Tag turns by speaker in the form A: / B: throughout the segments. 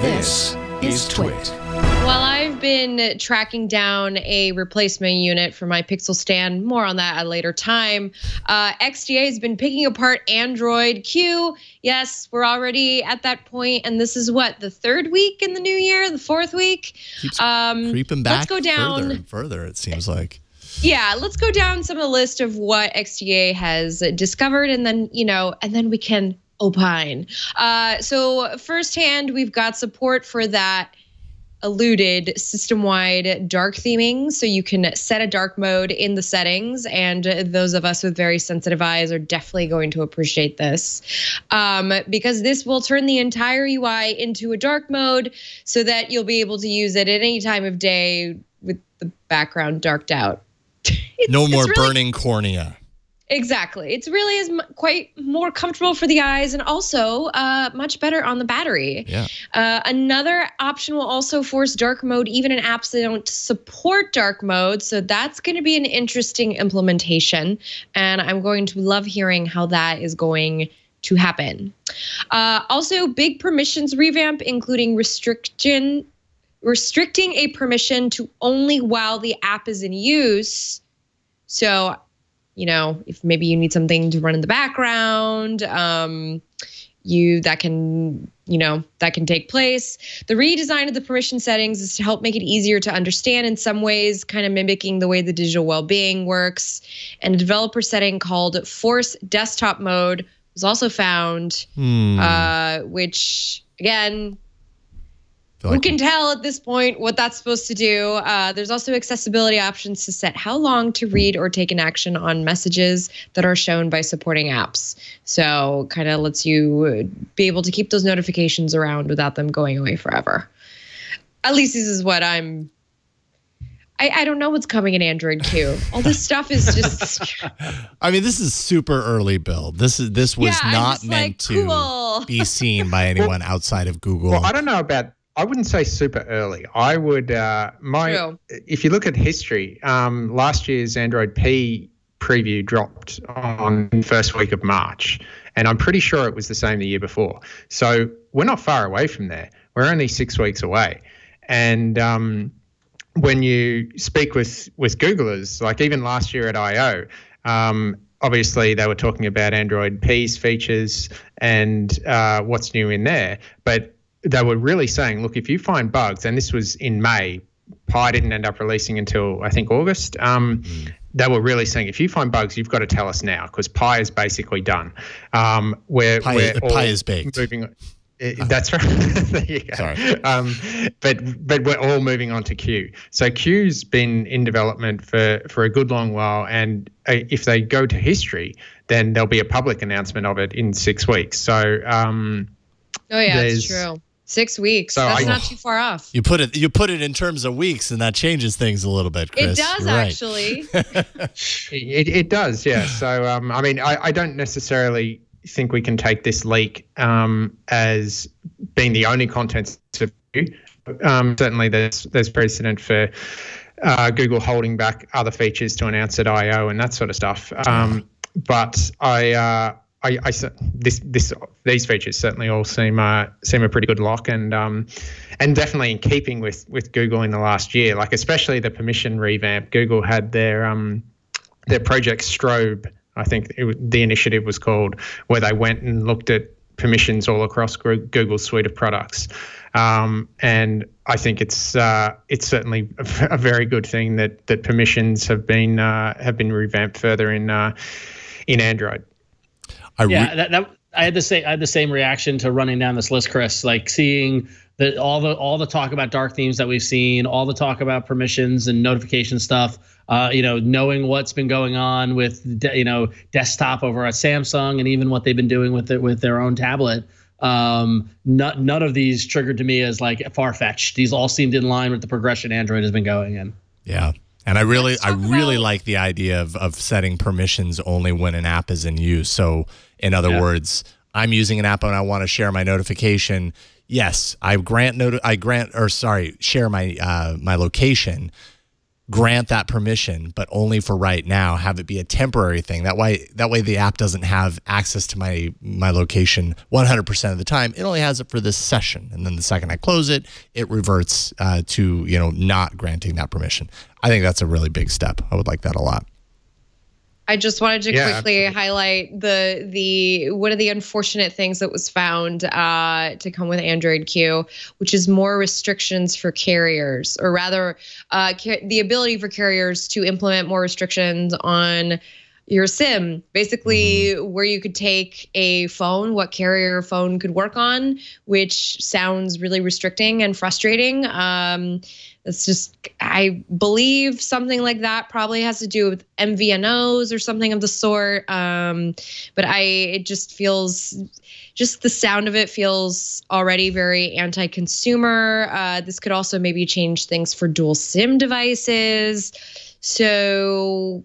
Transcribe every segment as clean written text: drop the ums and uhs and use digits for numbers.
A: This is TWiT.
B: Well, I've been tracking down a replacement unit for my Pixel stand. More on that at a later time. XDA has been picking apart Android Q. Yes, we're already at that point, and this is what, the third week in the new year, the fourth week?
A: Keeps creeping back
B: let's go down
A: further and further, it seems like.
B: Yeah, let's go down some of the list of what XDA has discovered, and then, and then we can opine. So firsthand, we've got support for that eluded system-wide dark theming, so you can set a dark mode in the settings, and those of us with very sensitive eyes are definitely going to appreciate this, because this will turn the entire UI into a dark mode so that you'll be able to use it at any time of day with the background darked out.
A: No more burning cornea.
B: Exactly. It's really quite more comfortable for the eyes, and also much better on the battery.
A: Yeah.
B: Another option will also force dark mode even in apps that don't support dark mode. So that's going to be an interesting implementation, and I'm going to love hearing how that is going to happen. Also, big permissions revamp, including restricting a permission to only while the app is in use. So, if maybe you need something to run in the background, that can take place. The redesign of the permission settings is to help make it easier to understand in some ways, kind of mimicking the way the digital well-being works. And a developer setting called Force Desktop Mode was also found, which, again, who can tell at this point what that's supposed to do? There's also accessibility options to set how long to read or take an action on messages that are shown by supporting apps. So kind of lets you be able to keep those notifications around without them going away forever. At least this is what I don't know what's coming in Android Q. All this stuff is just...
A: I mean, this is super early build. This was not meant to be seen by anyone outside of Google.
C: Well, I don't know about... I wouldn't say super early. I would, if you look at history, last year's Android P preview dropped on the first week of March, and I'm pretty sure it was the same the year before. So we're not far away from there. We're only 6 weeks away. And when you speak with Googlers, like even last year at I.O., obviously they were talking about Android P's features and what's new in there, but they were really saying, look, if you find bugs, and this was in May, Pi didn't end up releasing until, I think, August. They were really saying, if you find bugs, you've got to tell us now, because Pi is basically done.
A: Pi is baked.
C: That's right. There you go.
A: Sorry.
C: But we're all moving on to Q. So Q's been in development for a good long while, and if they go to history, then there'll be a public announcement of it in 6 weeks. So
B: oh yeah, that's true. 6 weeks. So that's not too far off.
A: You put it in terms of weeks, and that changes things a little bit, Chris.
B: It does, actually.
C: It does, yeah. So I mean, I don't necessarily think we can take this leak as being the only content of view. Certainly, there's precedent for Google holding back other features to announce at I/O and that sort of stuff. But these features certainly all seem a pretty good lock, and definitely in keeping with Google in the last year. Like especially the permission revamp. Google had their Project Strobe, I think the initiative was called, where they went and looked at permissions all across Google's suite of products. And I think it's certainly a very good thing that permissions have been revamped further in Android.
D: I had the same reaction to running down this list, Chris. Like seeing all the talk about dark themes that we've seen, all the talk about permissions and notification stuff. Knowing what's been going on with desktop over at Samsung, and even what they've been doing with their own tablet. None of these triggered to me as like far-fetched. These all seemed in line with the progression Android has been going in.
A: Yeah. And I really like the idea of setting permissions only when an app is in use. So in other words, I'm using an app and I want to share my notification. Yes, share my my location. grant that permission, but only for right now, have it be a temporary thing. That way the app doesn't have access to my location 100% of the time. It only has it for this session. And then the second I close it, it reverts to, not granting that permission. I think that's a really big step. I would like that a lot.
B: I just wanted to quickly highlight the one of the unfortunate things that was found to come with Android Q, which is more restrictions for carriers, or rather the ability for carriers to implement more restrictions on your SIM, basically where you could take a phone, what carrier phone could work on, which sounds really restricting and frustrating. It's just, I believe something like that probably has to do with MVNOs or something of the sort. But it just feels, just the sound of it feels already very anti-consumer. This could also maybe change things for dual SIM devices. So,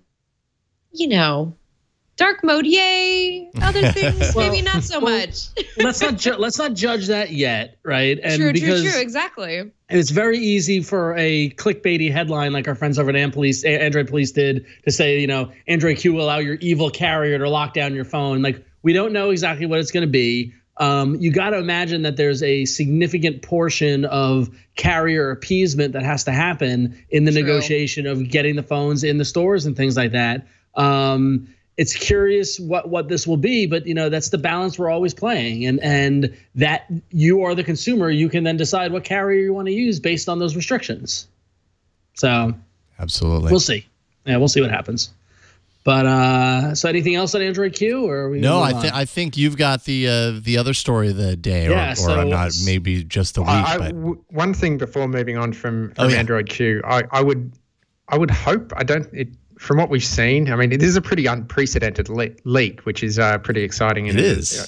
B: dark mode, yay. Other things, maybe not so much.
D: let's not judge that yet, right? And
B: true, exactly.
D: And it's very easy for a clickbaity headline like our friends over at Android Police did to say, Android Q will allow your evil carrier to lock down your phone. Like, we don't know exactly what it's going to be. You got to imagine that there's a significant portion of carrier appeasement that has to happen in the negotiation of getting the phones in the stores and things like that. It's curious what this will be, but that's the balance we're always playing, and that you are the consumer, you can then decide what carrier you want to use based on those restrictions. So
A: absolutely,
D: we'll see. Yeah, we'll see what happens. But so anything else on Android Q, or are we
A: no? I think you've got the other story of the day, or not maybe just the week.
C: One thing before moving on from Android Q, I would hope from what we've seen, I mean, it is a pretty unprecedented leak, which is pretty exciting in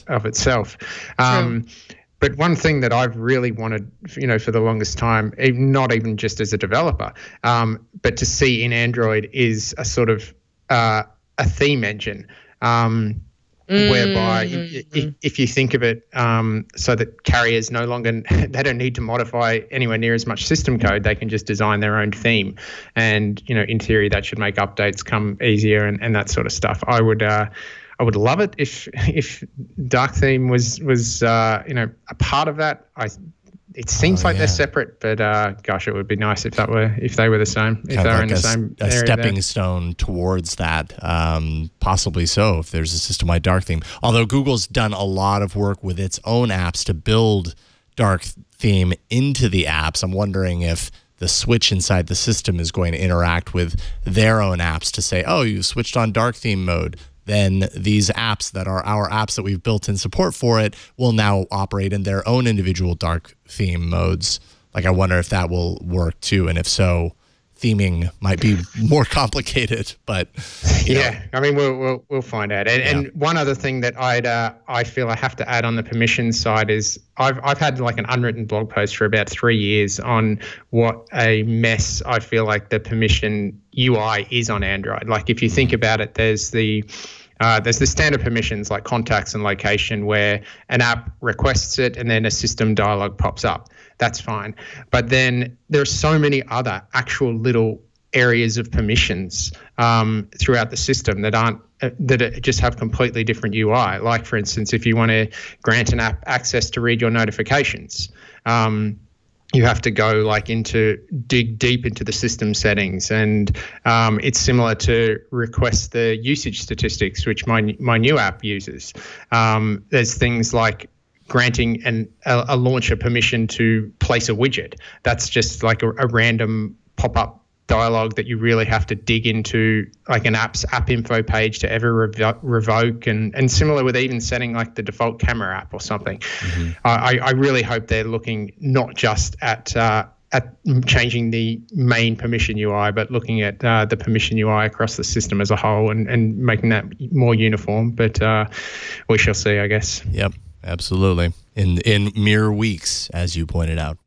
C: of itself. But one thing that I've really wanted, for the longest time, not even just as a developer, but to see in Android is a sort of a theme engine. Whereby if you think of it, so that carriers no longer, they don't need to modify anywhere near as much system code, they can just design their own theme. And, in theory, that should make updates come easier and that sort of stuff. I would love it if Dark Theme was a part of that. It seems like they're separate, but gosh, it would be nice if they were the same. If they were in the same area,
A: stepping stone towards that, possibly so. If there's a system-wide dark theme, although Google's done a lot of work with its own apps to build dark theme into the apps, I'm wondering if the switch inside the system is going to interact with their own apps to say, oh, you switched on dark theme mode. Then these apps that are our apps that we've built in support for it will now operate in their own individual dark theme modes. Like, I wonder if that will work too, and if so, theming might be more complicated. But
C: I mean, we'll find out. And one other thing that I feel I have to add on the permissions side is I've had like an unwritten blog post for about 3 years on what a mess I feel like the permission UI is on Android. Like, if you think about it, there's the standard permissions like contacts and location, where an app requests it and then a system dialog pops up. That's fine. But then there are so many other actual little areas of permissions throughout the system that just have completely different UI. Like, for instance, if you want to grant an app access to read your notifications, you have to go dig deep into the system settings, and it's similar to request the usage statistics, which my new app uses. There's things like granting a launcher permission to place a widget. That's just like a random pop-up dialogue that you really have to dig into, like an app's app info page to ever revoke, and similar with even setting like the default camera app or something. I really hope they're looking not just at changing the main permission UI, but looking at the permission UI across the system as a whole and making that more uniform. But we shall see, I guess.
A: Yep, absolutely. In mere weeks, as you pointed out.